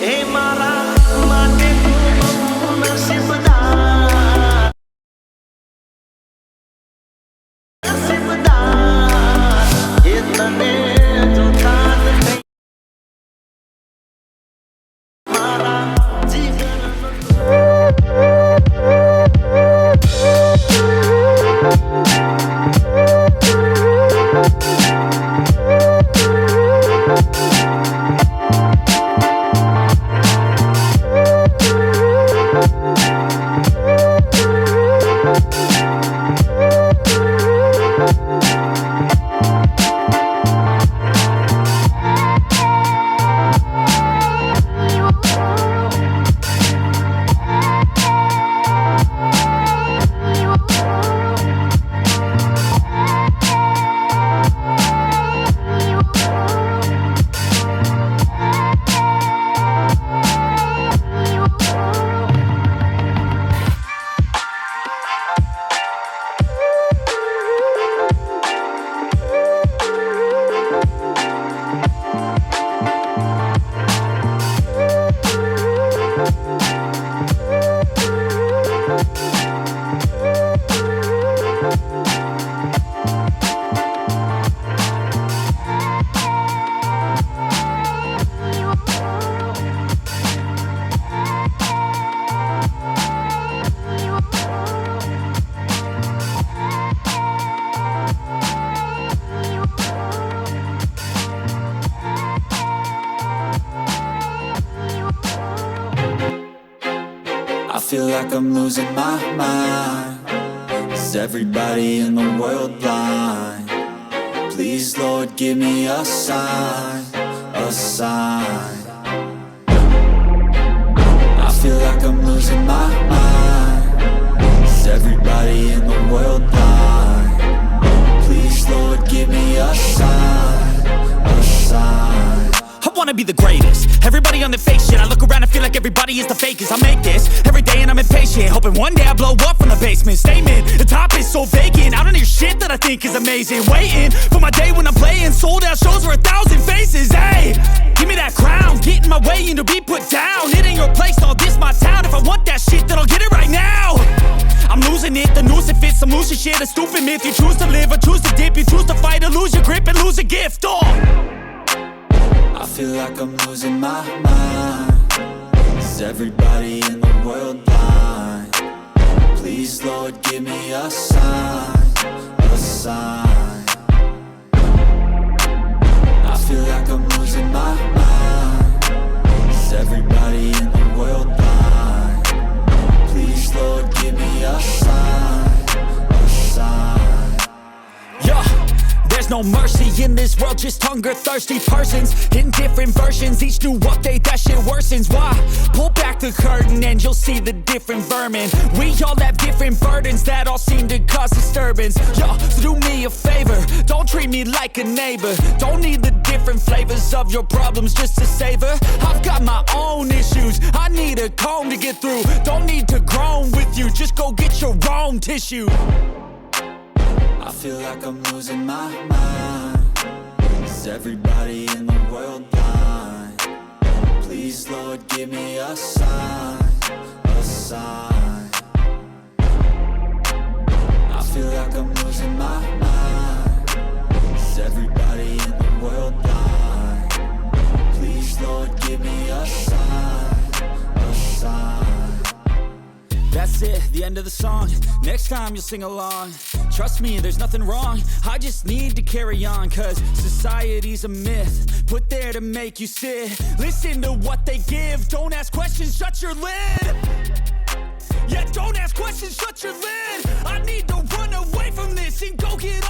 એ મારા માટે તું બહુ નસીબદાર નસીબદાર એ તને જોતા જ નહીં મારા I feel like I'm losing my mind. Is everybody in the world blind? Please, Lord, give me a sign, a sign. I feel like I'm losing my mind. Is everybody in the world blind? Please, Lord, give me a sign, a sign. I wanna be the greatest. Everybody on the fake shit. I look around and feel like everybody is the fakest. I make this every day and I'm impatient, hoping one day I blow up from the basement. Statement, the top is so vacant. I don't hear shit that I think is amazing. Waiting for my day when I'm playing sold out shows for 1,000 faces. Hey, give me that crown, get in my way and to be put down. It ain't your place, no, this my town. If I want that shit, then I'll get it right now. I'm losing it, the noose it fits, some losing shit. A stupid myth, you choose to live or choose to dip. You choose to fight or lose your grip and lose a gift. I feel like I'm losing my mind. Is everybody in the world blind? Please, Lord, give me a sign, a sign. I feel like I'm losing my mind. Is everybody in the world blind? Please, Lord, give me a sign, a sign. Yeah. There's no mercy in this world, just hunger-thirsty persons in different versions, each new update, that shit worsens. Why? Pull back the curtain and you'll see the different vermin. We all have different burdens that all seem to cause disturbance. Yo, so do me a favor, don't treat me like a neighbor. Don't need the different flavors of your problems just to savor. I've got my own issues, I need a comb to get through. Don't need to groan with you, just go get your own tissue. I feel like I'm losing my mind. Is everybody in the world blind? Please, Lord, give me a sign, a sign. I feel like I'm losing my mind. Is everybody in the world blind? Please, Lord, give me a sign, a sign. That's it, the end of the song. Next time you'll sing along. Trust me, there's nothing wrong. I just need to carry on, cause society's a myth put there to make you sit. Listen to what they give. Don't ask questions, shut your lid. Yeah, don't ask questions, shut your lid. I need to run away from this and go get